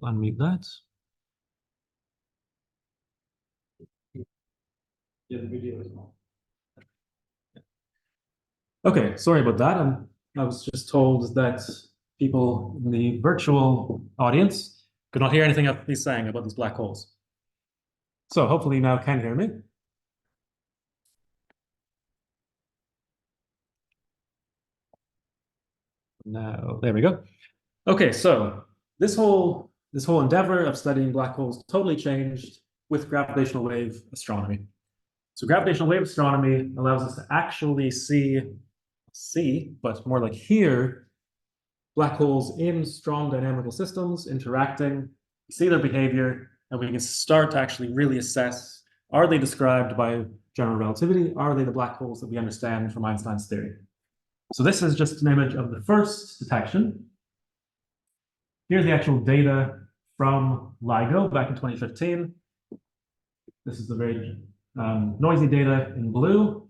Unmute that. Yeah, the video is on. Okay, sorry about that. I was just told that people in the virtual audience could not hear anything I've been saying about these black holes. So hopefully you now can hear me. Now, there we go. Okay, so this whole endeavor of studying black holes totally changed with gravitational wave astronomy. So gravitational wave astronomy allows us to actually see, but more like hear black holes in strong dynamical systems interacting, see their behavior, and we can start to actually really assess, are they described by general relativity? Are they the black holes that we understand from Einstein's theory? So this is just an image of the first detection. Here's the actual data from LIGO back in 2015. This is the very noisy data in blue.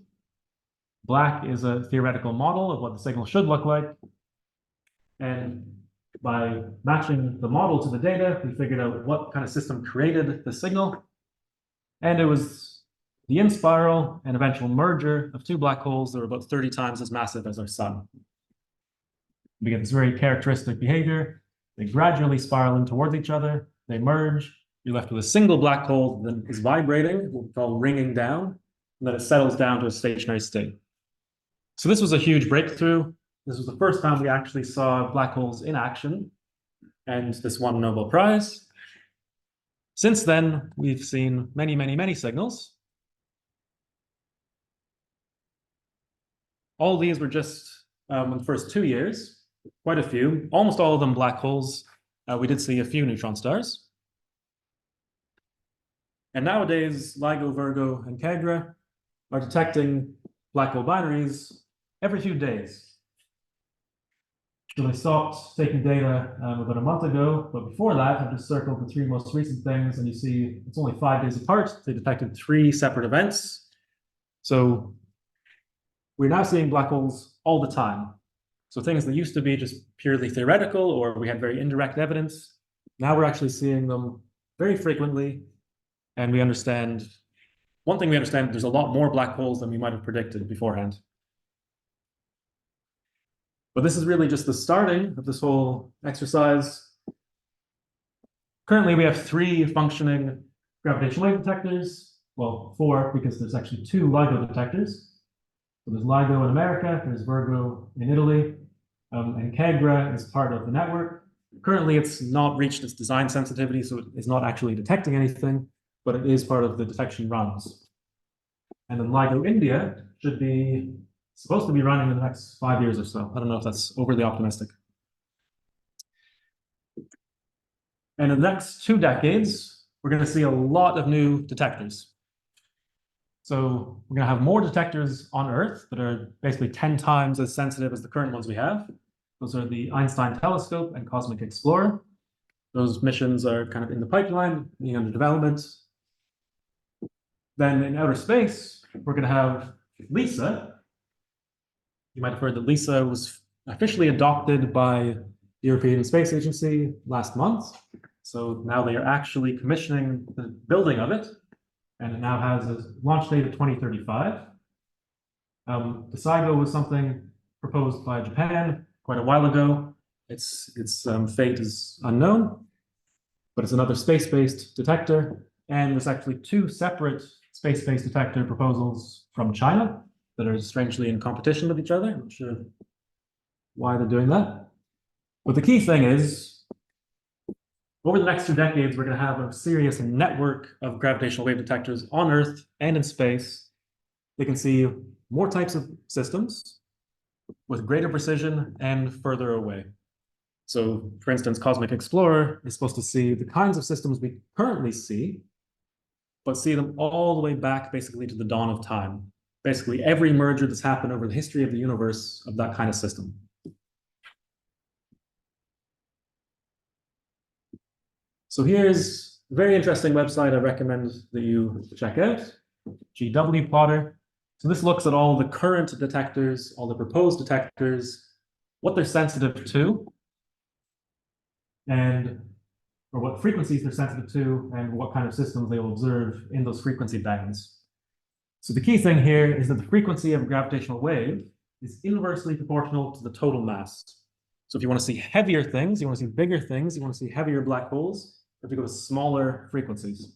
Black is a theoretical model of what the signal should look like. And by matching the model to the data, we figured out what kind of system created the signal. And it was the in-spiral and eventual merger of two black holes that were about 30 times as massive as our sun. We get this very characteristic behavior. They gradually spiral in towards each other. They merge. You're left with a single black hole that is vibrating, what we call ringing down, and then it settles down to a stationary state. So this was a huge breakthrough. This was the first time we actually saw black holes in action, and this won a Nobel Prize. Since then, we've seen many, many, many signals. All these were just in the first 2 years, quite a few, almost all of them black holes. We did see a few neutron stars. And nowadays, LIGO, Virgo, and Kegra are detecting black hole binaries every few days. So they stopped taking data about a month ago, but before that, I've just circled the three most recent things, and you see it's only 5 days apart. They detected 3 separate events. So we're now seeing black holes all the time. So things that used to be just purely theoretical, or we had very indirect evidence, now we're actually seeing them very frequently. And we understand, one thing we understand, there's a lot more black holes than we might have predicted beforehand. But this is really just the starting of this whole exercise. Currently, we have 3 functioning gravitational wave detectors. Well, 4, because there's actually 2 LIGO detectors. So there's LIGO in America, there's Virgo in Italy, and Kegra is part of the network. Currently, it's not reached its design sensitivity, so it is not actually detecting anything, but it is part of the detection runs. And then LIGO India should be supposed to be running in the next 5 years or so. I don't know if that's overly optimistic. And in the next 2 decades, we're going to see a lot of new detectors. So we're going to have more detectors on Earth that are basically 10 times as sensitive as the current ones we have. Those are the Einstein Telescope and Cosmic Explorer. Those missions are kind of in the pipeline, being under development. Then in outer space, we're going to have LISA. You might have heard that LISA was officially adopted by the European Space Agency last month. So now they are actually commissioning the building of it, and it now has a launch date of 2035. The SIGO was something proposed by Japan quite a while ago. Its fate is unknown, but it's another space-based detector. And there's actually 2 separate space-based detector proposals from China that are strangely in competition with each other. I'm not sure why they're doing that. But the key thing is, over the next 2 decades, we're going to have a serious network of gravitational wave detectors on Earth and in space. They can see more types of systems with greater precision and further away. So, for instance, Cosmic Explorer is supposed to see the kinds of systems we currently see, but see them all the way back basically to the dawn of time. Basically, every merger that's happened over the history of the universe of that kind of system. So here's a very interesting website I recommend that you check out, GW Plotter. So this looks at all the current detectors, all the proposed detectors, what they're sensitive to. And or what frequencies they're sensitive to, and what kind of systems they will observe in those frequency bands. So the key thing here is that the frequency of a gravitational wave is inversely proportional to the total mass. So if you want to see heavier things, you want to see bigger things, you want to see heavier black holes, you have to go to smaller frequencies.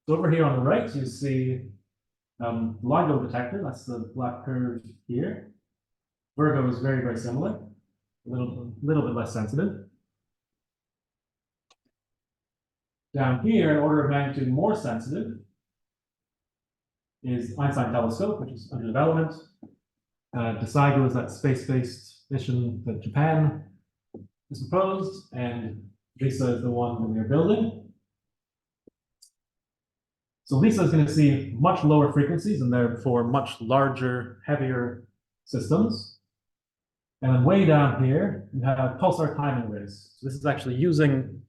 So over here on the right, you see LIGO detector. That's the black curve here. Virgo is very, very similar, a little bit less sensitive. Down here, an order of magnitude more sensitive, is Einstein telescope, which is under development. DeSigo is that space-based mission that Japan has proposed, and LISA is the one that we are building. So LISA is going to see much lower frequencies and therefore much larger, heavier systems. And then way down here, you have pulsar timing arrays. So this is actually using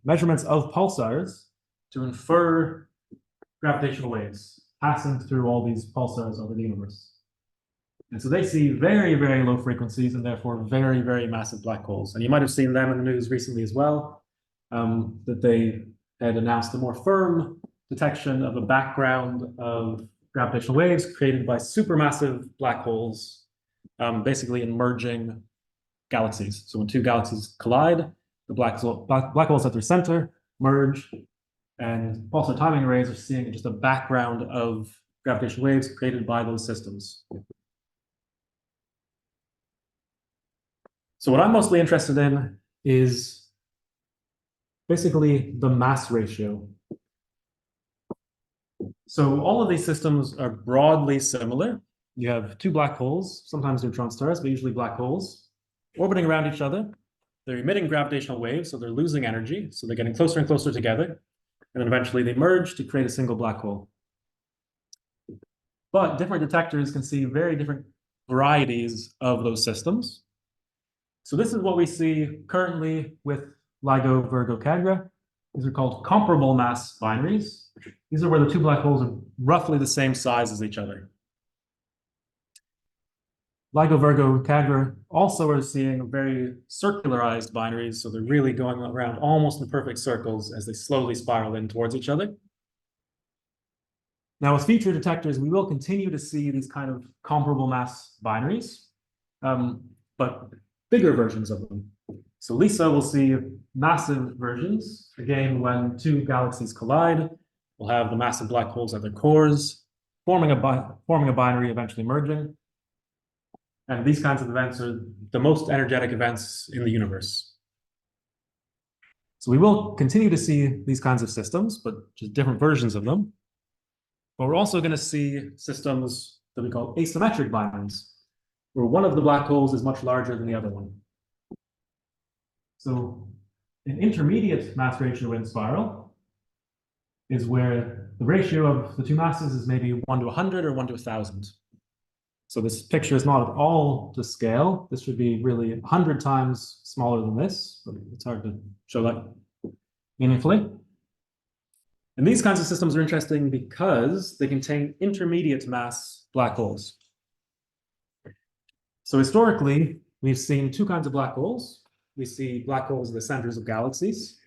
measurements of pulsars to infer gravitational waves passing through all these pulsars over the universe. And so they see very, very low frequencies and therefore very, very massive black holes. And you might have seen them in the news recently as well, that they had announced a more firm detection of a background of gravitational waves created by supermassive black holes, basically in merging galaxies. So when two galaxies collide, the black holes at their center merge, and pulsar timing arrays are seeing just a background of gravitational waves created by those systems. So what I'm mostly interested in is basically the mass ratio. So all of these systems are broadly similar. You have two black holes, sometimes neutron stars, but usually black holes, orbiting around each other. They're emitting gravitational waves, so they're losing energy. So they're getting closer and closer together. And then eventually they merge to create a single black hole. But different detectors can see very different varieties of those systems. So this is what we see currently with LIGO, Virgo, Cagra. These are called comparable mass binaries. These are where the two black holes are roughly the same size as each other. LIGO, Virgo, Cagra also are seeing very circularized binaries, so they're really going around almost in perfect circles as they slowly spiral in towards each other. Now, with future detectors, we will continue to see these kind of comparable mass binaries, but bigger versions of them. So LISA will see massive versions. Again, when two galaxies collide, we'll have the massive black holes at their cores, forming a binary, eventually merging. And these kinds of events are the most energetic events in the universe. So we will continue to see these kinds of systems, but just different versions of them. But we're also going to see systems that we call asymmetric binaries, where one of the black holes is much larger than the other one. So an intermediate mass ratio in spiral is where the ratio of the two masses is maybe 1 to 100 or 1 to 1,000. So this picture is not at all to scale. This should be really 100 times smaller than this, but it's hard to show that meaningfully. And these kinds of systems are interesting because they contain intermediate mass black holes. So historically, we've seen two kinds of black holes. We see black holes in the centers of galaxies,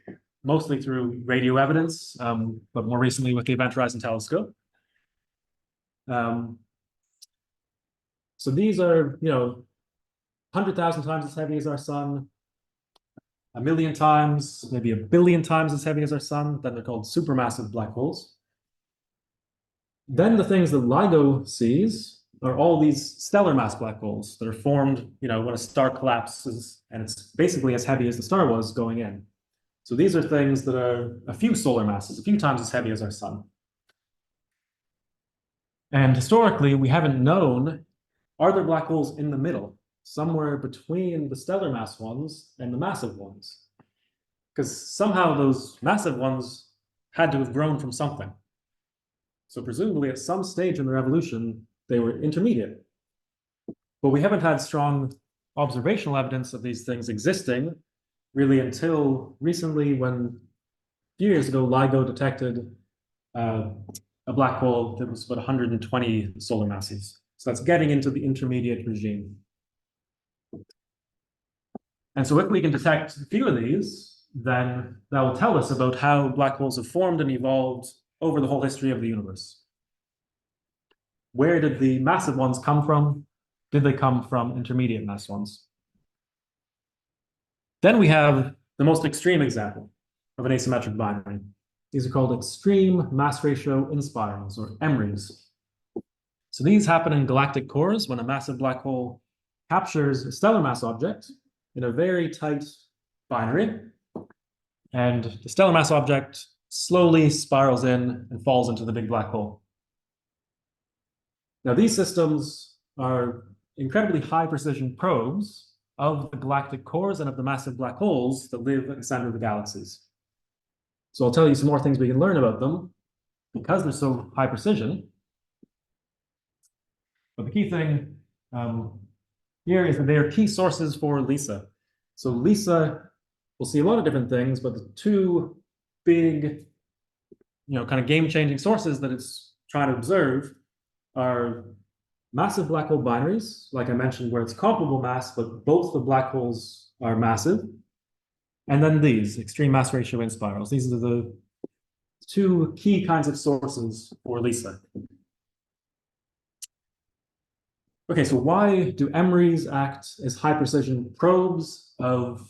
mostly through radio evidence, but more recently with the Event Horizon Telescope. So these are, 100,000 times as heavy as our sun, 1,000,000 times, maybe 1,000,000,000 times as heavy as our sun. Then they're called supermassive black holes. Then the things that LIGO sees are all these stellar mass black holes that are formed, when a star collapses and it's basically as heavy as the star was going in. So these are things that are a few solar masses, a few times as heavy as our sun. And historically, we haven't known, are there black holes in the middle, somewhere between the stellar mass ones and the massive ones? Because somehow those massive ones had to have grown from something. So presumably at some stage in their evolution, they were intermediate. But we haven't had strong observational evidence of these things existing really until recently, when a few years ago, LIGO detected a black hole that was about 120 solar masses. So that's getting into the intermediate regime. And so if we can detect a few of these, then that will tell us about how black holes have formed and evolved over the whole history of the universe. Where did the massive ones come from? Did they come from intermediate mass ones? Then we have the most extreme example of an asymmetric binary. These are called extreme mass ratio inspirals, or EMRIs. So these happen in galactic cores when a massive black hole captures a stellar mass object in a very tight binary, and the stellar mass object slowly spirals in and falls into the big black hole. Now, these systems are incredibly high precision probes of the galactic cores and of the massive black holes that live at the center of the galaxies. So I'll tell you some more things we can learn about them because they're so high precision. But the key thing here is that they are key sources for LISA. So LISA will see a lot of different things, but the two big, kind of game-changing sources that it's trying to observe are massive black hole binaries, like I mentioned, where it's comparable mass, but both the black holes are massive. And then these extreme mass ratio inspirals. These are the two key kinds of sources for LISA. Okay, so why do EMRIs act as high precision probes of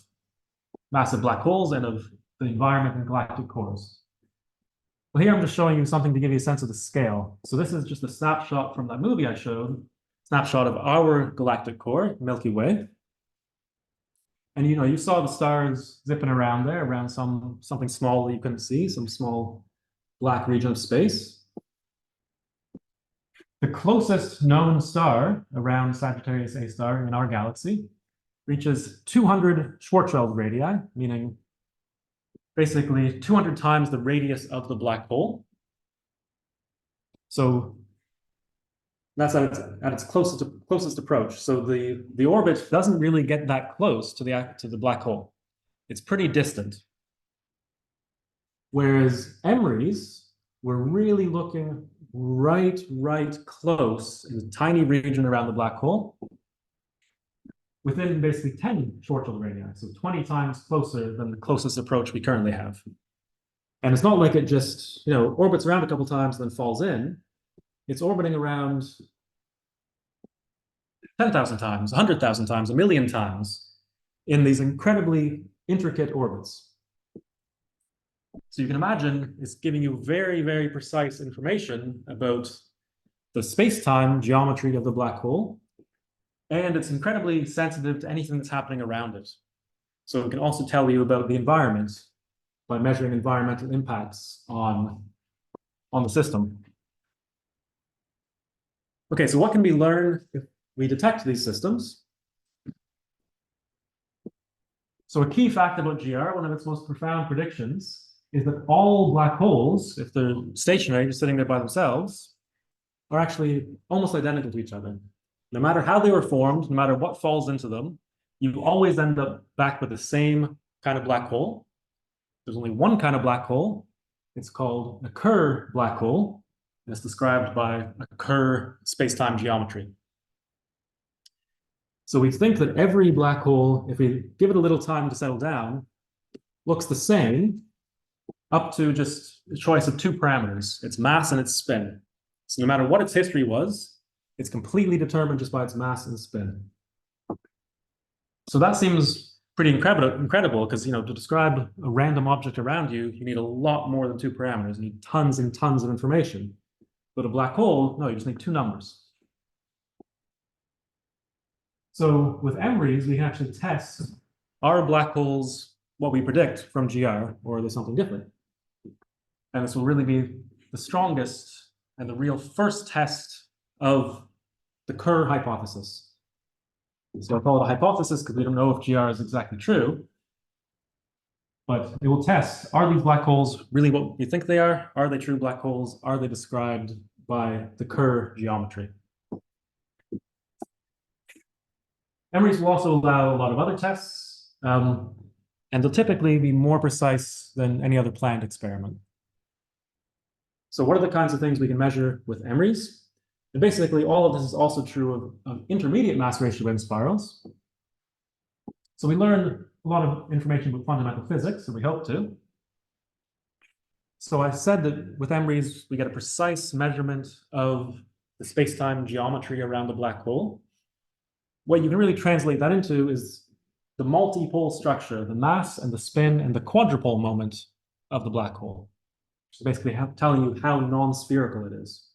massive black holes and of the environment in galactic cores? Well, here I'm just showing you something to give you a sense of the scale. So this is just a snapshot from that movie I showed, snapshot of our galactic core, Milky Way. And you saw the stars zipping around there, around something small that you couldn't see, some small black region of space. The closest known star around Sagittarius A star in our galaxy reaches 200 Schwarzschild radii, meaning basically 200 times the radius of the black hole. So that's at its closest approach. So the orbit doesn't really get that close to the black hole. It's pretty distant. Whereas EMRIs, we're really looking right close in a tiny region around the black hole, within basically 10 Schwarzschild radii, so 20 times closer than the closest approach we currently have. And it's not like it just, orbits around a couple times and then falls in. It's orbiting around 10,000 times, 100,000 times, 1,000,000 times in these incredibly intricate orbits. So you can imagine it's giving you very precise information about the space-time geometry of the black hole, and it's incredibly sensitive to anything that's happening around it. So it can also tell you about the environment by measuring environmental impacts on the system. Okay, so what can we learn if we detect these systems? So a key fact about GR, one of its most profound predictions, is that all black holes, if they're stationary, just sitting there by themselves, are actually almost identical to each other. No matter how they were formed, no matter what falls into them, you always end up back with the same kind of black hole. There's only one kind of black hole. It's called a Kerr black hole. And it's described by a Kerr space-time geometry. So we think that every black hole, if we give it a little time to settle down, looks the same up to just a choice of two parameters, its mass and its spin. So no matter what its history was, it's completely determined just by its mass and spin. So that seems pretty incredible because, to describe a random object around you, you need a lot more than two parameters. You need tons and tons of information. But a black hole, no, you just need two numbers. So with EMRIs, we can actually test, are black holes what we predict from GR, or are they something different? And this will really be the strongest and the real first test of the Kerr hypothesis. So I call it a hypothesis because we don't know if GR is exactly true. But it will test, are these black holes really what you think they are? Are they true black holes? Are they described by the Kerr geometry? EMRIs will also allow a lot of other tests, and they'll typically be more precise than any other planned experiment. So what are the kinds of things we can measure with EMRIs? And basically, all of this is also true of intermediate mass ratio wind spirals. So we learned a lot of information about fundamental physics, or we hope to. So I said that with MRIs, we get a precise measurement of the space-time geometry around the black hole. What you can really translate that into is the multipole structure, the mass and the spin and the quadrupole moment of the black hole. Which is basically telling you how non-spherical it is.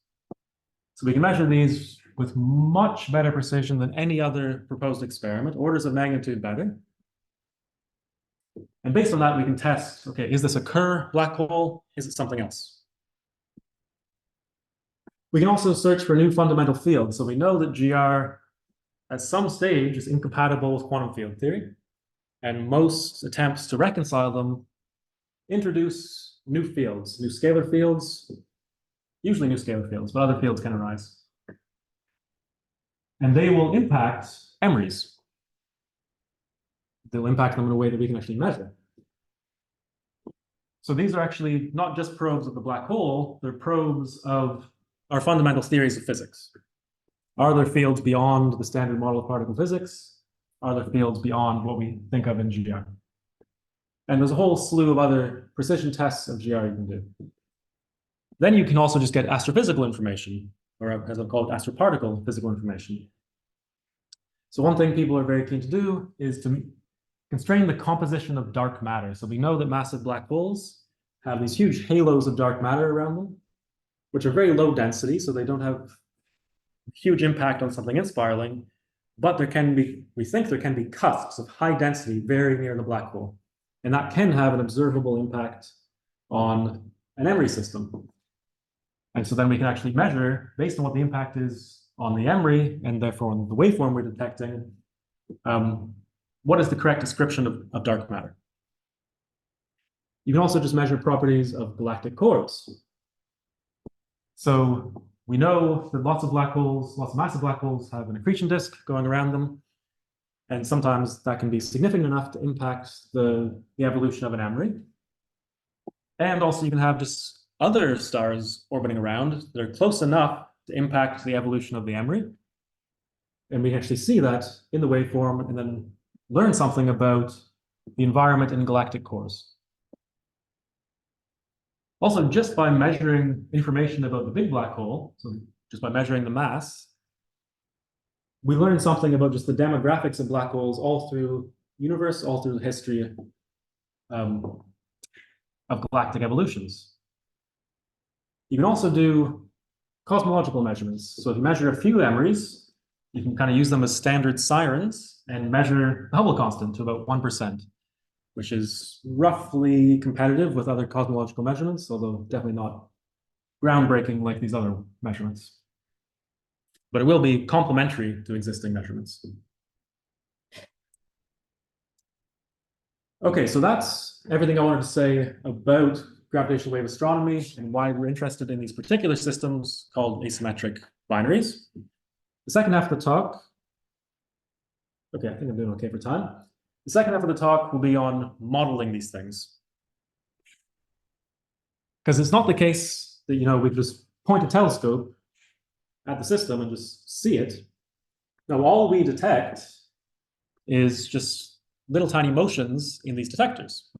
So we can measure these with much better precision than any other proposed experiment, orders of magnitude better. And based on that, we can test, okay, is this a Kerr black hole? Is it something else? We can also search for new fundamental fields. So we know that GR at some stage is incompatible with quantum field theory. And most attempts to reconcile them introduce new fields, new scalar fields, usually new scalar fields, but other fields can arise. And they will impact MRIs. They'll impact them in a way that we can actually measure. So these are actually not just probes of the black hole, they're probes of our fundamental theories of physics. Are there fields beyond the standard model of particle physics? Are there fields beyond what we think of in GR? And there's a whole slew of other precision tests of GR you can do. Then you can also just get astrophysical information, or as I've called astroparticle physical information. So one thing people are very keen to do is to constrain the composition of dark matter. So we know that massive black holes have these huge halos of dark matter around them, which are very low density, so they don't have huge impact on something inspiraling, but there can be, we think there can be cusps of high density very near the black hole. And that can have an observable impact on an MRI system. And so then we can actually measure, based on what the impact is on the MRI, and therefore on the waveform we're detecting, what is the correct description of dark matter? You can also just measure properties of galactic cores. So we know that lots of black holes, lots of massive black holes have an accretion disk going around them. And sometimes that can be significant enough to impact the evolution of an MRI. And also you can have just other stars orbiting around that are close enough to impact the evolution of the MRI. And we can actually see that in the waveform and then learn something about the environment in galactic cores. Also, just by measuring information about the big black hole, so just by measuring the mass, we learn something about just the demographics of black holes all through the universe, all through the history of galactic evolutions. You can also do cosmological measurements. So if you measure a few MRIs, you can kind of use them as standard sirens and measure the Hubble constant to about 1%, which is roughly competitive with other cosmological measurements, although definitely not groundbreaking like these other measurements. But it will be complementary to existing measurements. Okay, so that's everything I wanted to say about gravitational wave astronomy and why we're interested in these particular systems called asymmetric binaries. The second half of the talk, okay, I think I'm doing okay for time. The second half of the talk will be on modeling these things. Because it's not the case that, we just point a telescope at the system and just see it. No, all we detect is just little tiny motions in these detectors.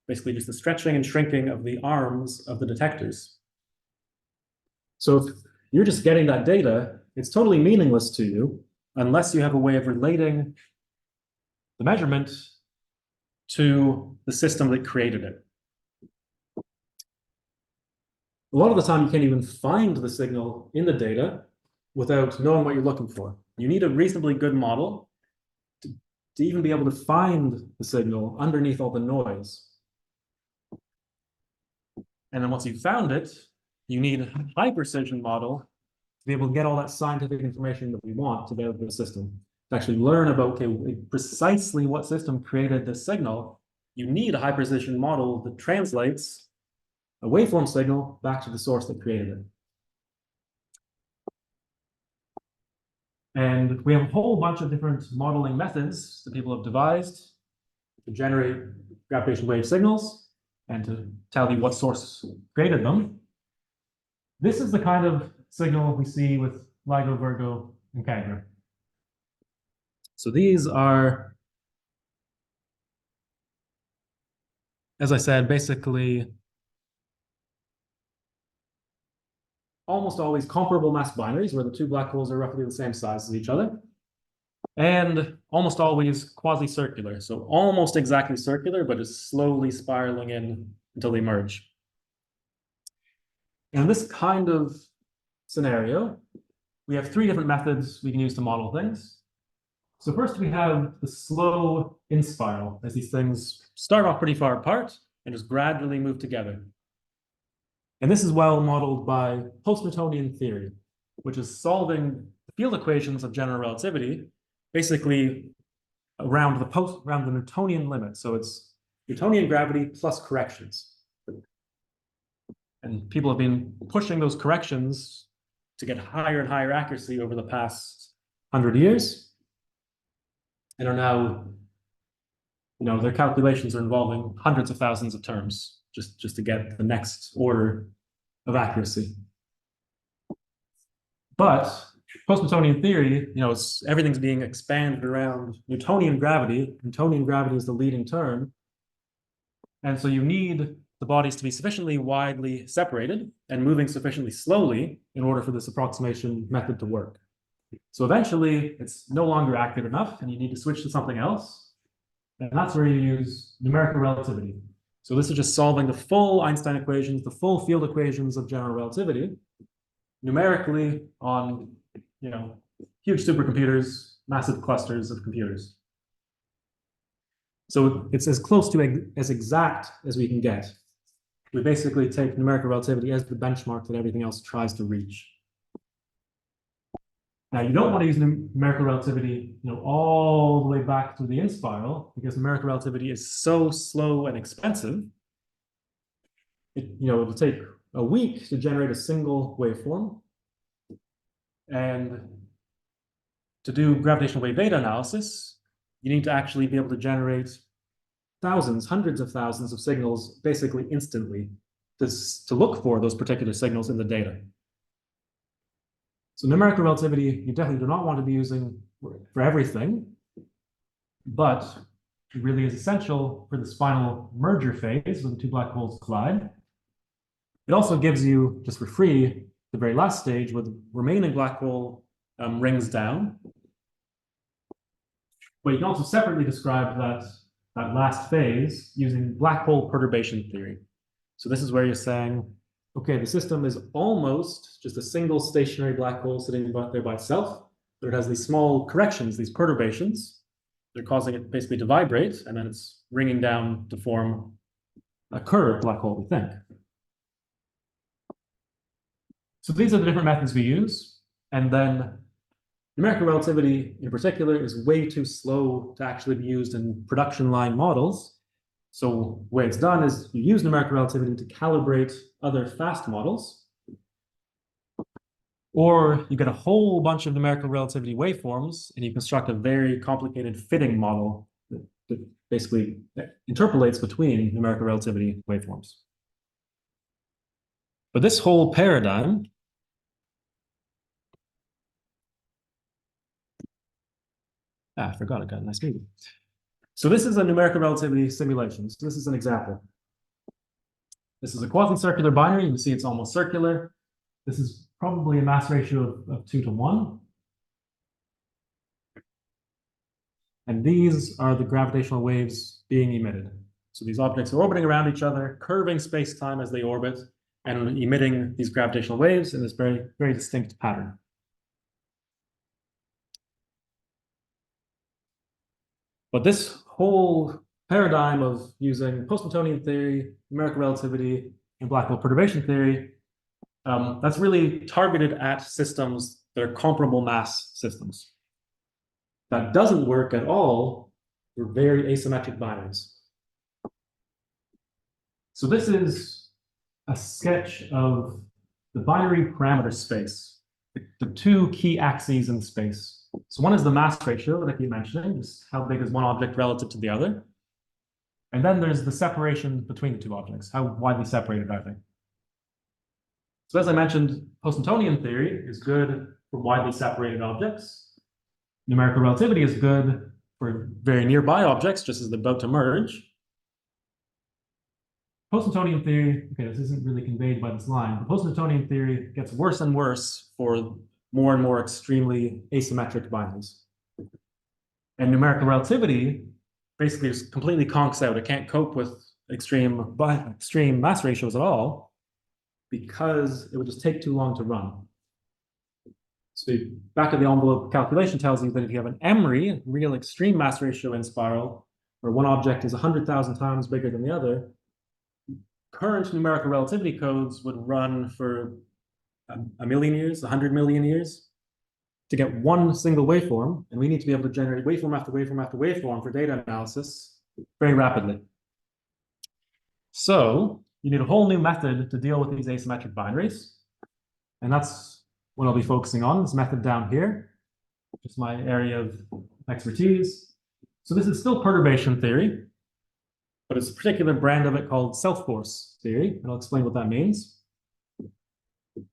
Basically just the stretching and shrinking of the arms of the detectors. So if you're just getting that data, it's totally meaningless to you unless you have a way of relating the measurement to the system that created it. A lot of the time, you can't even find the signal in the data without knowing what you're looking for. You need a reasonably good model to even be able to find the signal underneath all the noise. And then once you've found it, you need a high precision model to be able to get all that scientific information that we want to be able to the system. To actually learn about, okay, precisely what system created this signal, you need a high precision model that translates a waveform signal back to the source that created it. And we have a whole bunch of different modeling methods that people have devised to generate gravitational wave signals and to tell you what source created them. This is the kind of signal we see with LIGO, Virgo, and Cagra. So these are as I said, basically almost always comparable mass binaries where the two black holes are roughly the same size as each other. And almost always quasi-circular, so almost exactly circular, but just slowly spiraling in until they merge. In this kind of scenario, we have three different methods we can use to model things. So first we have the slow in-spiral, as these things start off pretty far apart and just gradually move together. And this is well modeled by post-Newtonian theory, which is solving the field equations of general relativity basically around the Newtonian limit. So it's Newtonian gravity plus corrections. And people have been pushing those corrections to get higher and higher accuracy over the past 100 years. And are now, their calculations are involving hundreds of thousands of terms just to get the next order of accuracy. But post-Newtonian theory, everything's being expanded around Newtonian gravity. Newtonian gravity is the leading term. And so you need the bodies to be sufficiently widely separated and moving sufficiently slowly in order for this approximation method to work. So eventually, it's no longer accurate enough, and you need to switch to something else. And that's where you use numerical relativity. So this is just solving the full Einstein equations, the full field equations of general relativity, numerically on, huge supercomputers, massive clusters of computers. So it's as close to as exact as we can get. We basically take numerical relativity as the benchmark that everything else tries to reach. Now, you don't want to use numerical relativity, all the way back to the in-spiral, because numerical relativity is so slow and expensive. It'll take a week to generate a single waveform. And to do gravitational wave beta analysis, you need to actually be able to generate thousands, hundreds of thousands of signals basically instantly to look for those particular signals in the data. So numerical relativity, you definitely do not want to be using for everything, but it really is essential for this final merger phase when the two black holes collide. It also gives you, just for free, the very last stage where the remaining black hole rings down. But you can also separately describe that last phase using black hole perturbation theory. So this is where you're saying, okay, the system is almost just a single stationary black hole sitting there by itself, but it has these small corrections, these perturbations. They're causing it basically to vibrate, and then it's ringing down to form a curved black hole, we think. So these are the different methods we use. And then numerical relativity in particular is way too slow to actually be used in production line models. So the way it's done is you use numerical relativity to calibrate other fast models, or you get a whole bunch of numerical relativity waveforms and you construct a very complicated fitting model that basically interpolates between numerical relativity waveforms. But this whole paradigm I forgot I got a nice movie. So this is a numerical relativity simulation. So this is an example. This is a quasi-circular binary. You can see it's almost circular. This is probably a mass ratio of 2 to 1. And these are the gravitational waves being emitted. So these objects are orbiting around each other, curving space-time as they orbit, and emitting these gravitational waves in this very, very distinct pattern. But this whole paradigm of using post-Newtonian theory, numerical relativity, and black hole perturbation theory, that's really targeted at systems that are comparable mass systems. That doesn't work at all for very asymmetric binaries. So this is a sketch of the binary parameter space, the two key axes in space. So one is the mass ratio that I keep mentioning, just how big is one object relative to the other. And then there's the separation between the two objects. How widely separated are they? So as I mentioned, post-Newtonian theory is good for widely separated objects. Numerical relativity is good for very nearby objects, just as they're about to merge. post-Newtonian theory, okay, this isn't really conveyed by this line, but post-Newtonian theory gets worse and worse for more and more extremely asymmetric binaries. And numerical relativity basically just completely conks out. It can't cope with extreme mass ratios at all because it would just take too long to run. So back of the envelope calculation tells you that if you have an emery, real extreme mass ratio in spiral, where one object is 100,000 times bigger than the other, current numerical relativity codes would run for a million years, 100 million years to get one single waveform, and we need to be able to generate waveform after waveform after waveform for data analysis very rapidly. So you need a whole new method to deal with these asymmetric binaries, and that's what I'll be focusing on, this method down here, which is my area of expertise. So this is still perturbation theory, but it's a particular brand of it called self-force theory, and I'll explain what that means.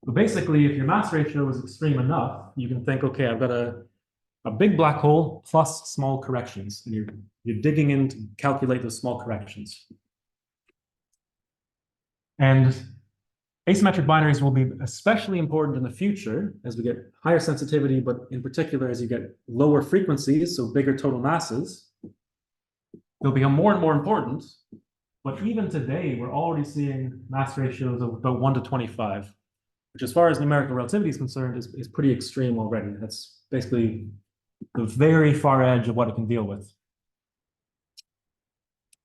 But basically, if your mass ratio is extreme enough, you can think, okay, I've got a big black hole plus small corrections, and you're digging in to calculate those small corrections. And asymmetric binaries will be especially important in the future as we get higher sensitivity, but in particular, as you get lower frequencies, so bigger total masses, they'll become more and more important. But even today, we're already seeing mass ratios of about 1 to 25, which as far as numerical relativity is concerned, is pretty extreme already. That's basically the very far edge of what it can deal with.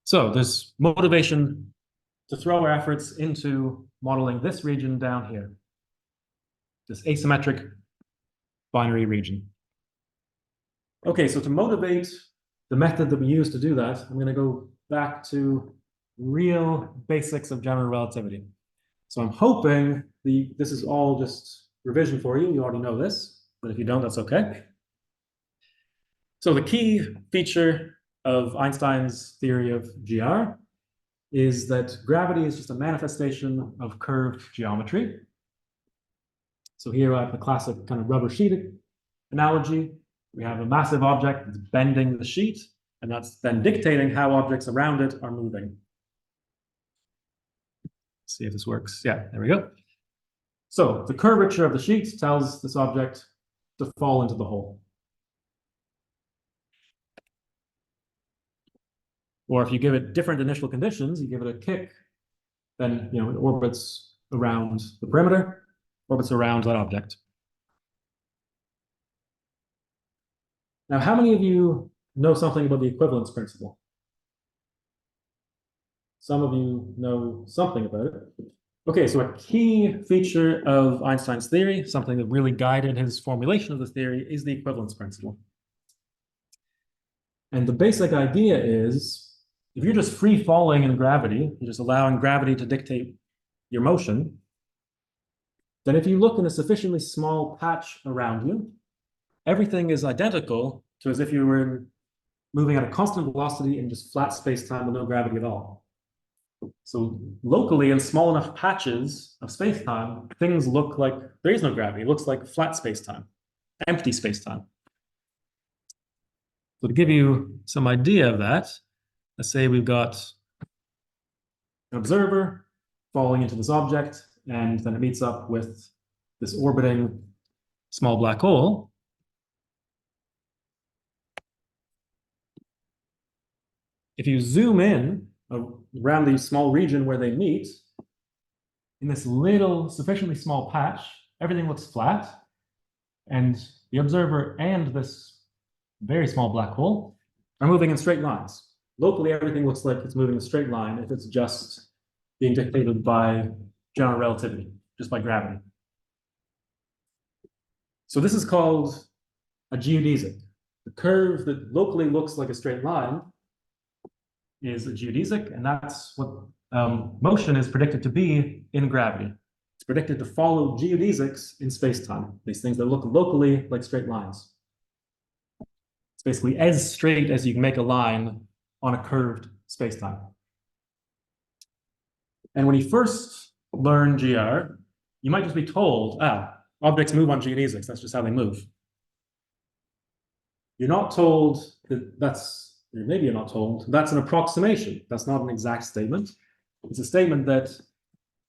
So there's motivation to throw our efforts into modeling this region down here, this asymmetric binary region. Okay, so to motivate the method that we use to do that, I'm going to go back to real basics of general relativity. So I'm hoping this is all just revision for you. You already know this, but if you don't, that's okay. So the key feature of Einstein's theory of GR is that gravity is just a manifestation of curved geometry. So here I have the classic kind of rubber sheet analogy. We have a massive object that's bending the sheet, and that's then dictating how objects around it are moving. Let's see if this works. Yeah, there we go. So the curvature of the sheet tells this object to fall into the hole. Or if you give it different initial conditions, you give it a kick, then it orbits around the perimeter, orbits around that object. Now, how many of you know something about the equivalence principle? Some of you know something about it. Okay, so a key feature of Einstein's theory, something that really guided his formulation of the theory, is the equivalence principle. And the basic idea is, if you're just free falling in gravity, you're just allowing gravity to dictate your motion, then if you look in a sufficiently small patch around you, everything is identical to as if you were moving at a constant velocity in just flat space-time with no gravity at all. So locally, in small enough patches of space-time, things look like there is no gravity. It looks like flat space-time, empty space-time. So to give you some idea of that, let's say we've got an observer falling into this object, and then it meets up with this orbiting small black hole. If you zoom in around the small region where they meet, in this little, sufficiently small patch, everything looks flat, and the observer and this very small black hole are moving in straight lines. Locally, everything looks like it's moving in a straight line if it's just being dictated by general relativity, just by gravity. So this is called a geodesic. The curve that locally looks like a straight line is a geodesic, and that's what motion is predicted to be in gravity. It's predicted to follow geodesics in space-time, these things that look locally like straight lines. It's basically as straight as you can make a line on a curved space-time. And when you first learn GR, you might just be told, objects move on geodesics, that's just how they move. You're not told that maybe you're not told, that's an approximation. That's not an exact statement. It's a statement that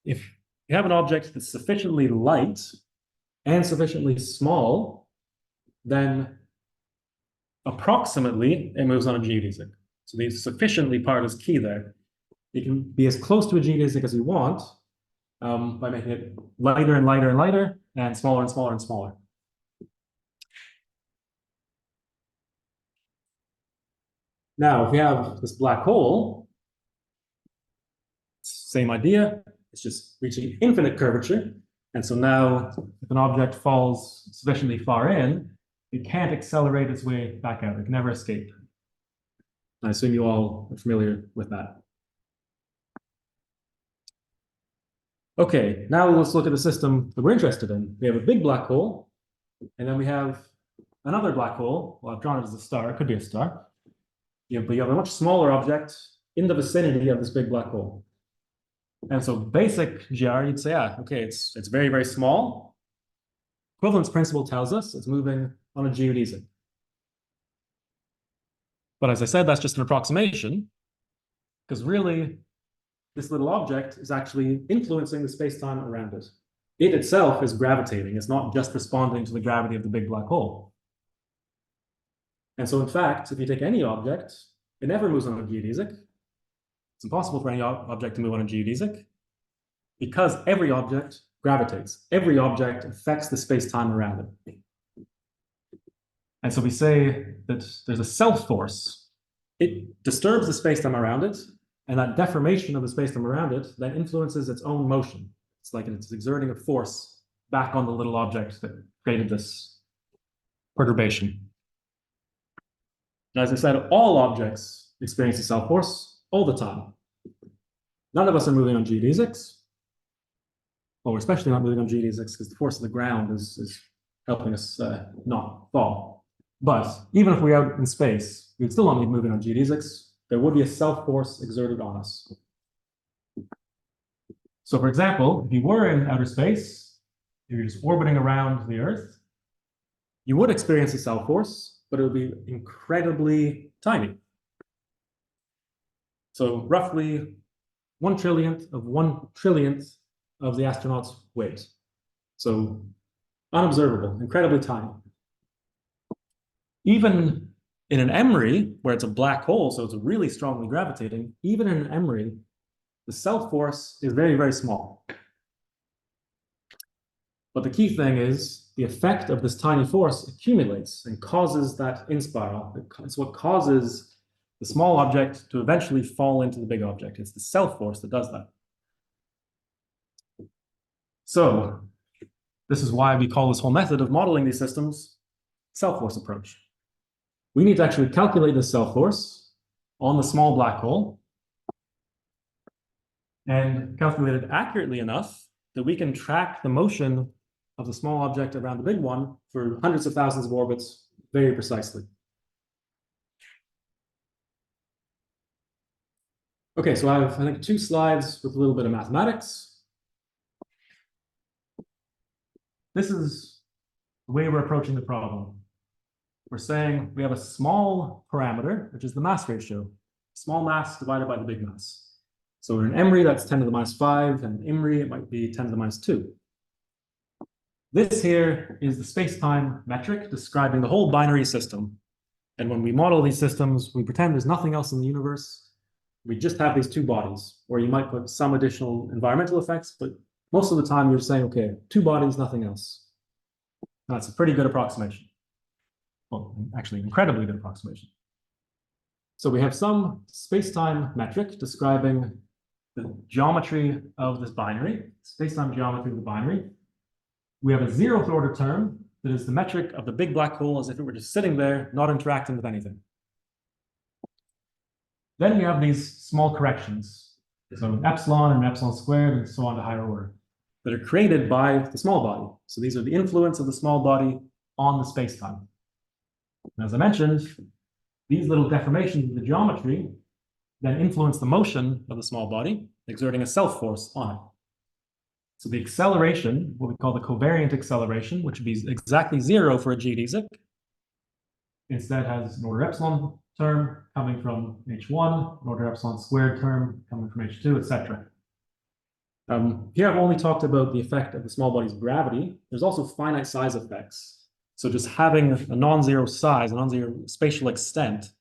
if you have an object that's sufficiently light and sufficiently small, then approximately it moves on a geodesic. So the sufficiently part is key there. You can be as close to a geodesic as you want by making it lighter and lighter and lighter and smaller and smaller and smaller. Now, if we have this black hole, same idea, it's just reaching infinite curvature. And so now, if an object falls sufficiently far in, it can't accelerate its way back out. It can never escape. I assume you all are familiar with that. Okay, now let's look at the system that we're interested in. We have a big black hole, and then we have another black hole. Well, I've drawn it as a star. It could be a star. But you have a much smaller object in the vicinity of this big black hole. And so basic GR, you'd say, okay, it's very, very small. Equivalence principle tells us it's moving on a geodesic. But as I said, that's just an approximation, because really, this little object is actually influencing the space-time around it. It itself is gravitating. It's not just responding to the gravity of the big black hole. And so, in fact, if you take any object, it never moves on a geodesic. It's impossible for any object to move on a geodesic because every object gravitates. Every object affects the space-time around it. And so we say that there's a self-force. It disturbs the space-time around it, and that deformation of the space-time around it then influences its own motion. It's like it's exerting a force back on the little object that created this perturbation. And as I said, all objects experience a self-force all the time. None of us are moving on geodesics. Well, we're especially not moving on geodesics because the force of the ground is helping us not fall. But even if we're out in space, we'd still not be moving on geodesics. There would be a self-force exerted on us. So for example, if you were in outer space, if you're just orbiting around the Earth, you would experience a self-force, but it would be incredibly tiny. So roughly 1/1,000,000,000 of 1/1,000,000,000th of the astronaut's weight. So unobservable, incredibly tiny. Even in an emery, where it's a black hole, so it's really strongly gravitating, even in an emery, the self-force is very, very small. But the key thing is the effect of this tiny force accumulates and causes that in-spiral. It's what causes the small object to eventually fall into the big object. It's the self-force that does that. So this is why we call this whole method of modeling these systems self-force approach. We need to actually calculate the self-force on the small black hole and calculate it accurately enough that we can track the motion of the small object around the big one for hundreds of thousands of orbits very precisely. Okay, so I have, I think, 2 slides with a little bit of mathematics. This is the way we're approaching the problem. We're saying we have a small parameter, which is the mass ratio, small mass divided by the big mass. So in an emery, that's 10 to the minus 5, and in IMRI, it might be 10 to the minus 2. This here is the space-time metric describing the whole binary system. And when we model these systems, we pretend there's nothing else in the universe. We just have these 2 bodies, or you might put some additional environmental effects, but most of the time you're saying, okay, 2 bodies, nothing else. And that's a pretty good approximation. Well, actually, incredibly good approximation. So we have some space-time metric describing the geometry of this binary, space-time geometry of the binary. We have a 0th order term that is the metric of the big black hole as if it were just sitting there, not interacting with anything. Then we have these small corrections, so an epsilon and an epsilon squared and so on to higher order, that are created by the small body. So these are the influence of the small body on the space-time. And as I mentioned, these little deformations of the geometry then influence the motion of the small body, exerting a self-force on it. So the acceleration, what we call the covariant acceleration, which would be exactly 0 for a geodesic, instead has an order epsilon term coming from H1, an order epsilon squared term coming from H2, etc. Here I've only talked about the effect of the small body's gravity. There's also finite size effects. So just having a non-zero size, a non-zero spatial extent,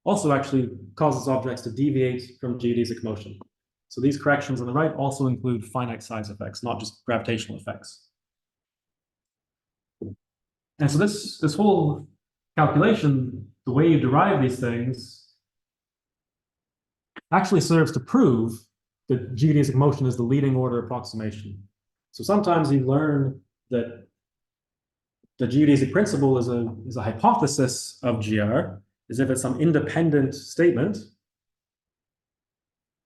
also actually causes objects to deviate from geodesic motion. So these corrections on the right also include finite size effects, not just gravitational effects. And so this whole calculation, the way you derive these things, actually serves to prove that geodesic motion is the leading order approximation. So sometimes you learn that the geodesic principle is a hypothesis of GR, as if it's some independent statement.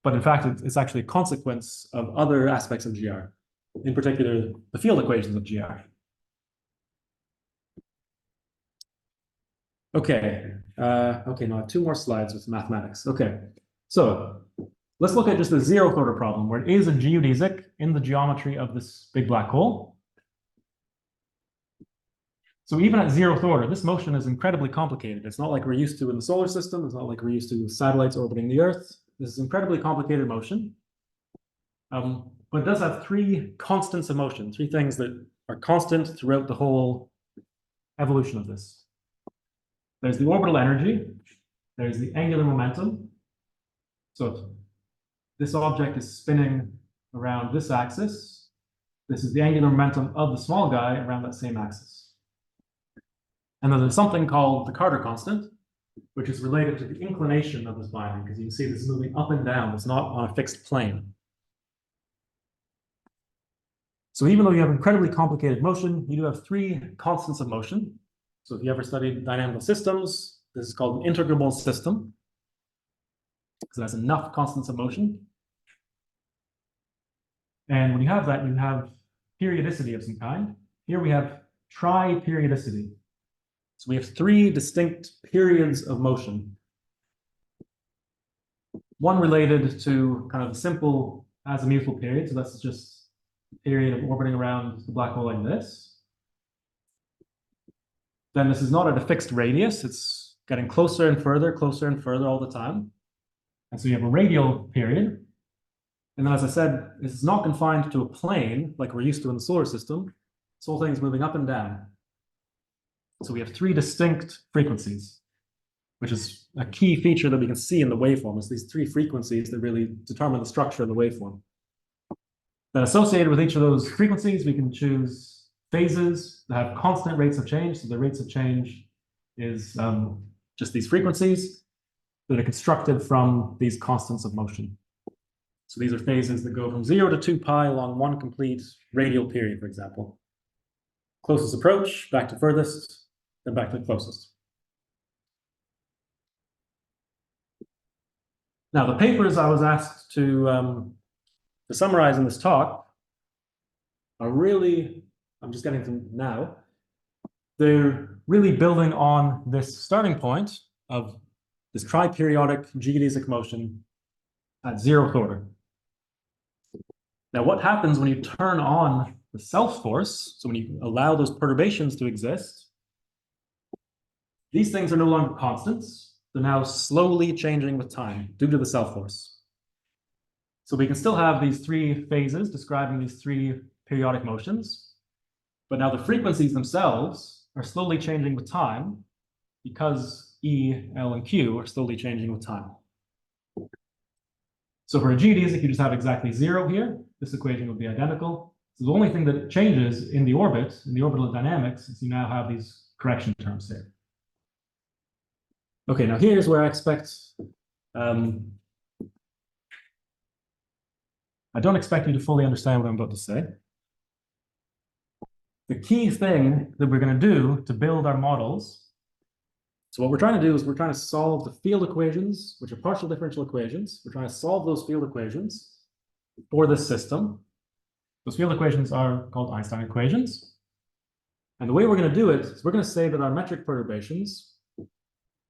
But in fact, it's actually a consequence of other aspects of GR, in particular, the field equations of GR. Okay, now I have 2 more slides with mathematics. Okay, so let's look at just the zeroth order problem, where it is a geodesic in the geometry of this big black hole. So even at zeroth order, this motion is incredibly complicated. It's not like we're used to in the solar system. It's not like we're used to with satellites orbiting the Earth. This is incredibly complicated motion. But it does have 3 constants of motion, 3 things that are constant throughout the whole evolution of this. There's the orbital energy. There's the angular momentum. So if this object is spinning around this axis, this is the angular momentum of the small guy around that same axis. And then there's something called the Carter constant, which is related to the inclination of this binary, because you can see this is moving up and down. It's not on a fixed plane. So even though you have incredibly complicated motion, you do have 3 constants of motion. So if you ever studied dynamical systems, this is called an integrable system, because it has enough constants of motion. And when you have that, you have periodicity of some kind. Here we have tri-periodicity. So we have 3 distinct periods of motion. One related to kind of a simple azimuthal period. So that's just a period of orbiting around the black hole like this. Then this is not at a fixed radius. It's getting closer and further all the time. And so you have a radial period. And then, as I said, this is not confined to a plane like we're used to in the solar system. This whole thing is moving up and down. So we have 3 distinct frequencies, which is a key feature that we can see in the waveform. It's these 3 frequencies that really determine the structure of the waveform. Then associated with each of those frequencies, we can choose phases that have constant rates of change. So the rates of change is just these frequencies that are constructed from these constants of motion. So these are phases that go from 0 to 2 pi along one complete radial period, for example. Closest approach, back to furthest, then back to the closest. Now, the papers I was asked to summarize in this talk are really, I'm just getting to them now, they're really building on this starting point of this triperiodic geodesic motion at 0th order. Now, what happens when you turn on the self force, so when you allow those perturbations to exist, these things are no longer constants. They're now slowly changing with time due to the self force. So we can still have these 3 phases describing these 3 periodic motions, but now the frequencies themselves are slowly changing with time because E, L, and Q are slowly changing with time. So for a geodesic, you just have exactly 0 here. This equation would be identical. So the only thing that changes in the orbit, in the orbital dynamics, is you now have these correction terms here. Okay, now here's where I expect, I don't expect you to fully understand what I'm about to say. The key thing that we're going to do to build our models, so what we're trying to do is we're trying to solve the field equations, which are partial differential equations. We're trying to solve those field equations for this system. Those field equations are called Einstein equations. And the way we're going to do it is we're going to say that our metric perturbations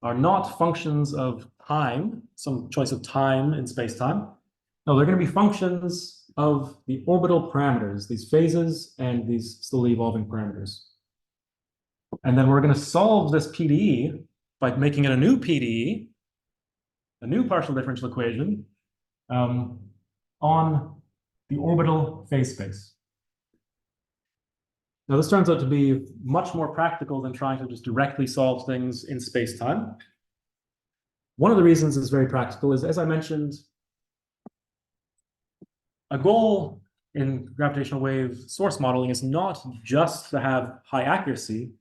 are not functions of time, some choice of time in space-time. No, they're going to be functions of the orbital parameters, these phases and these slowly evolving parameters. And then we're going to solve this PDE by making it a new PDE, a new partial differential equation, on the orbital phase space. Now, this turns out to be much more practical than trying to just directly solve things in space-time. One of the reasons it's very practical is, as I mentioned, a goal in gravitational wave source modeling is not just to have high accuracy.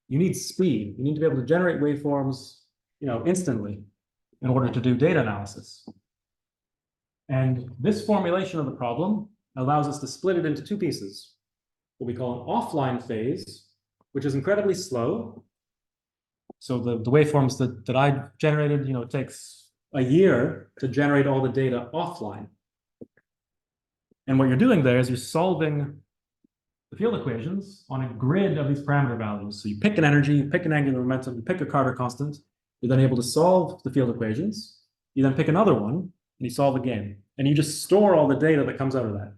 You need speed. You need to be able to generate waveforms, instantly in order to do data analysis. And this formulation of the problem allows us to split it into two pieces. What we call an offline phase, which is incredibly slow. So the waveforms that I generated, it takes a year to generate all the data offline. And what you're doing there is you're solving the field equations on a grid of these parameter values. So you pick an energy, you pick an angular momentum, you pick a Carter constant. You're then able to solve the field equations. You then pick another one, and you solve again. And you just store all the data that comes out of that.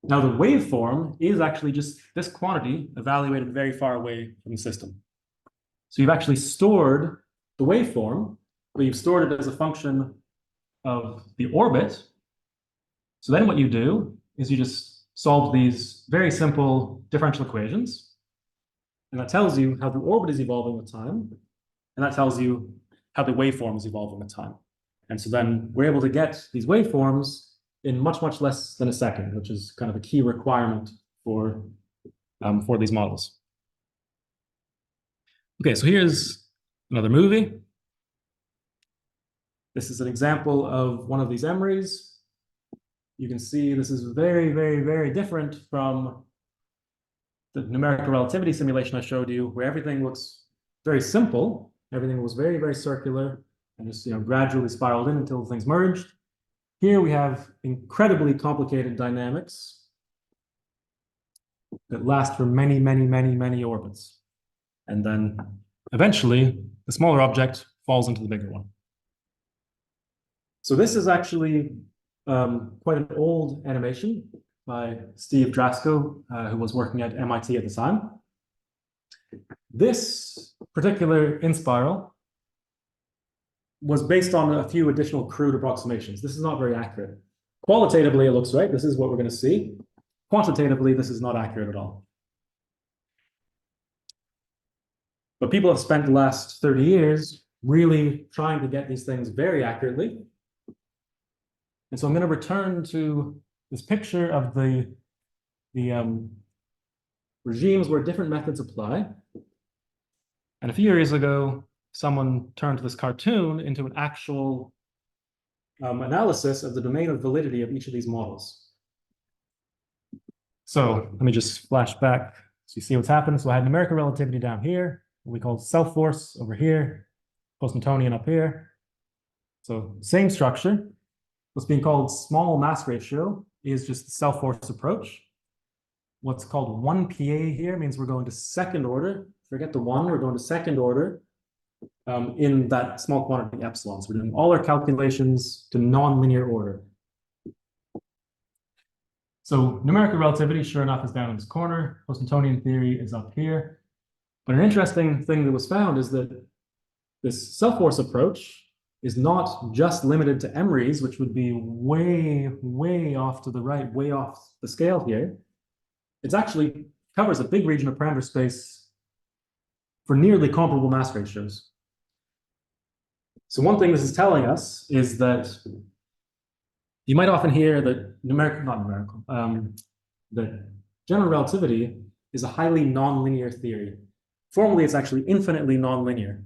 Now, the waveform is actually just this quantity evaluated very far away from the system. So you've actually stored the waveform, but you've stored it as a function of the orbit. So then what you do is you just solve these very simple differential equations. And that tells you how the orbit is evolving with time. And that tells you how the waveform is evolving with time. And so then we're able to get these waveforms in much, much less than a second, which is kind of a key requirement for these models. Okay, so here's another movie. This is an example of one of these emeries. You can see this is very, very, very different from the numerical relativity simulation I showed you, where everything looks very simple. Everything was very, very circular and just gradually spiraled in until things merged. Here we have incredibly complicated dynamics that last for many, many, many, many orbits. And then eventually, the smaller object falls into the bigger one. So this is actually quite an old animation by Steve Drasko, who was working at MIT at the time. This particular inspiral was based on a few additional crude approximations. This is not very accurate. Qualitatively, it looks right. This is what we're going to see. Quantitatively, this is not accurate at all. But people have spent the last 30 years really trying to get these things very accurately. And so I'm going to return to this picture of the regimes where different methods apply. And a few years ago, someone turned this cartoon into an actual analysis of the domain of validity of each of these models. So let me just flash back so you see what's happened. So I had numerical relativity down here, what we call self force over here, post-Newtonian up here. So same structure. What's being called small mass ratio is just the self force approach. What's called 1 PA here means we're going to second order. Forget the 1, we're going to second order in that small quantity epsilon. So we're doing all our calculations to nonlinear order. So numerical relativity, sure enough, is down in this corner. Post-Newtonian theory is up here. But an interesting thing that was found is that this self-force approach is not just limited to emeries, which would be way, way off to the right, way off the scale here. It actually covers a big region of parameter space for nearly comparable mass ratios. So one thing this is telling us is that you might often hear that that general relativity is a highly nonlinear theory. Formally, it's actually infinitely nonlinear,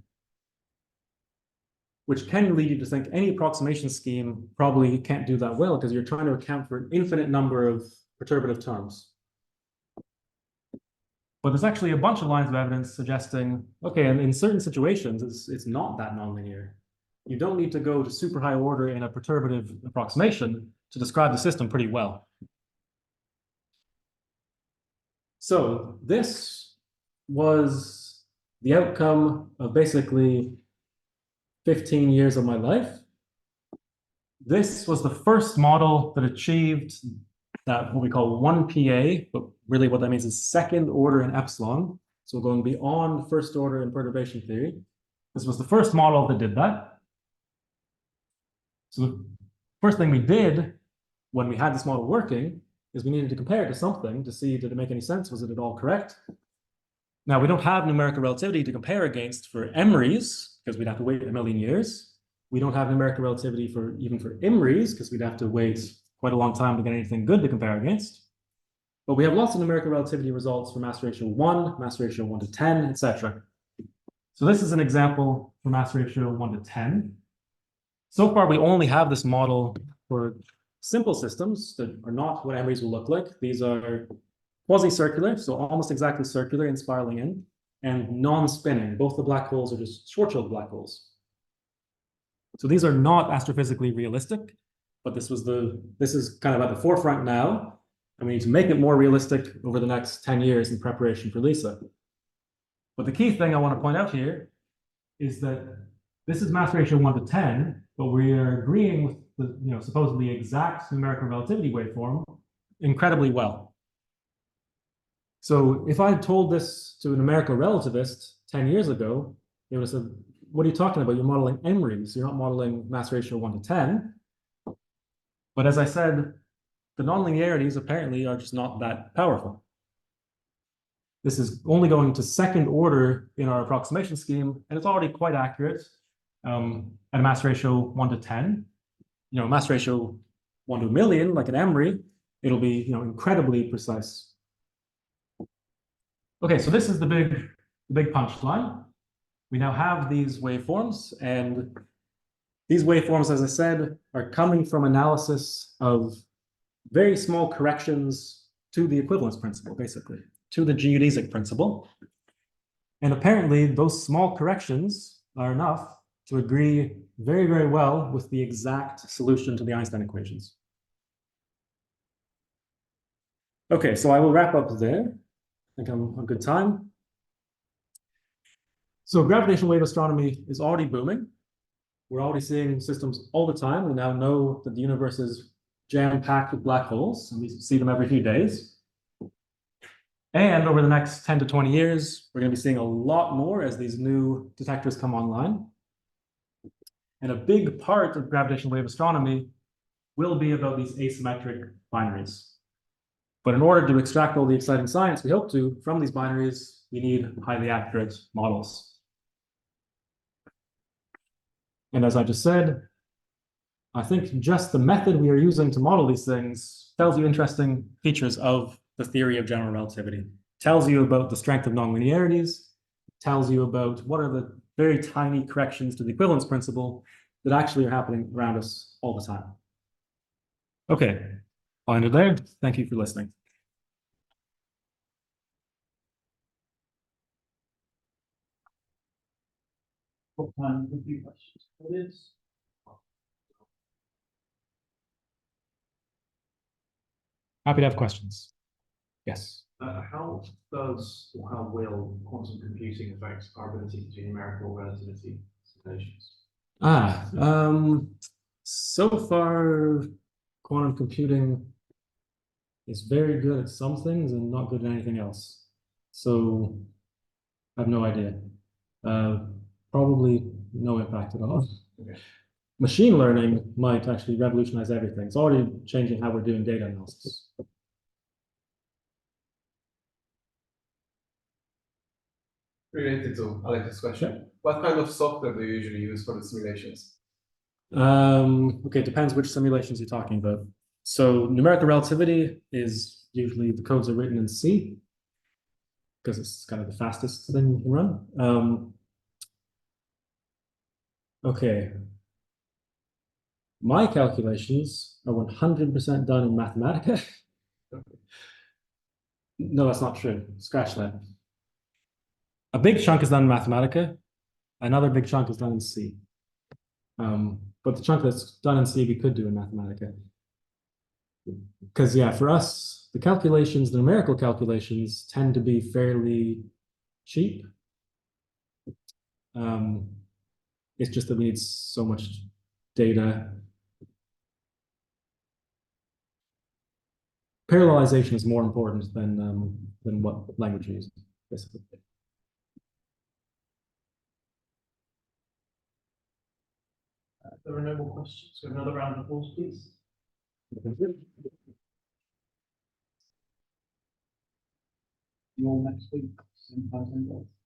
which can lead you to think any approximation scheme probably can't do that well because you're trying to account for an infinite number of perturbative terms. But there's actually a bunch of lines of evidence suggesting, okay, and in certain situations, it's not that nonlinear. You don't need to go to super high order in a perturbative approximation to describe the system pretty well. So this was the outcome of basically 15 years of my life. This was the first model that achieved that what we call 1 PA, but really what that means is second order in epsilon. So going beyond first order in perturbation theory. This was the first model that did that. So the first thing we did when we had this model working is we needed to compare it to something to see, did it make any sense? Was it at all correct? Now, we don't have numerical relativity to compare against for MREs, because we'd have to wait a million years. We don't have numerical relativity for even for IMREs, because we'd have to wait quite a long time to get anything good to compare against. But we have lots of numerical relativity results for mass ratio 1, mass ratio 1 to 10, etc. So this is an example for mass ratio 1 to 10. So far, we only have this model for simple systems that are not what MREs will look like. These are quasi-circular, so almost exactly circular and spiraling in, and non-spinning. Both the black holes are just Schwarzschild black holes. So these are not astrophysically realistic, but this is kind of at the forefront now, and we need to make it more realistic over the next 10 years in preparation for LISA. But the key thing I want to point out here is that this is mass ratio 1 to 10, but we are agreeing with the supposedly exact numerical relativity waveform incredibly well. So if I had told this to a numerical relativist 10 years ago, they would have said, what are you talking about? You're modeling MREs. You're not modeling mass ratio 1 to 10. But as I said, the nonlinearities apparently are just not that powerful. This is only going to second order in our approximation scheme, and it's already quite accurate at a mass ratio 1 to 10. Mass ratio 1 to a million, like an MRE, it'll be incredibly precise. Okay, so this is the big punchline. We now have these waveforms, and these waveforms, as I said, are coming from analysis of very small corrections to the equivalence principle, basically, to the geodesic principle. And apparently, those small corrections are enough to agree very, very well with the exact solution to the Einstein equations. Okay, so I will wrap up there. I think I'm on good time. So gravitational wave astronomy is already booming. We're already seeing systems all the time. We now know that the universe is jam-packed with black holes, and we see them every few days. And over the next 10 to 20 years, we're going to be seeing a lot more as these new detectors come online. And a big part of gravitational wave astronomy will be about these asymmetric binaries. But in order to extract all the exciting science we hope to from these binaries, we need highly accurate models. And as I just said, I think just the method we are using to model these things tells you interesting features of the theory of general relativity. Tells you about the strength of nonlinearities, tells you about what are the very tiny corrections to the equivalence principle that actually are happening around us all the time. Okay, I'll end it there. Thank you for listening. What time would be questions for this? Happy to have questions. Yes. How does or how will quantum computing affect our ability to do numerical relativity simulations? So far, quantum computing is very good at some things and not good at anything else. So I have no idea. Probably no impact at all. Okay. Machine learning might actually revolutionize everything. It's already changing how we're doing data analysis. Related to Alex's question, what kind of software do you usually use for the simulations? Okay, depends which simulations you're talking about. So numerical relativity is usually the codes are written in C because it's kind of the fastest thing you can run. Okay. My calculations are 100% done in Mathematica. No, that's not true. Scratch that. A big chunk is done in Mathematica. Another big chunk is done in C. But the chunk that's done in C, we could do in Mathematica. Because, yeah, for us, the calculations, the numerical calculations tend to be fairly cheap. It's just that we need so much data. Parallelization is more important than what language you use, basically. There are no more questions. So another round of applause, please. You all next week, same time, same place.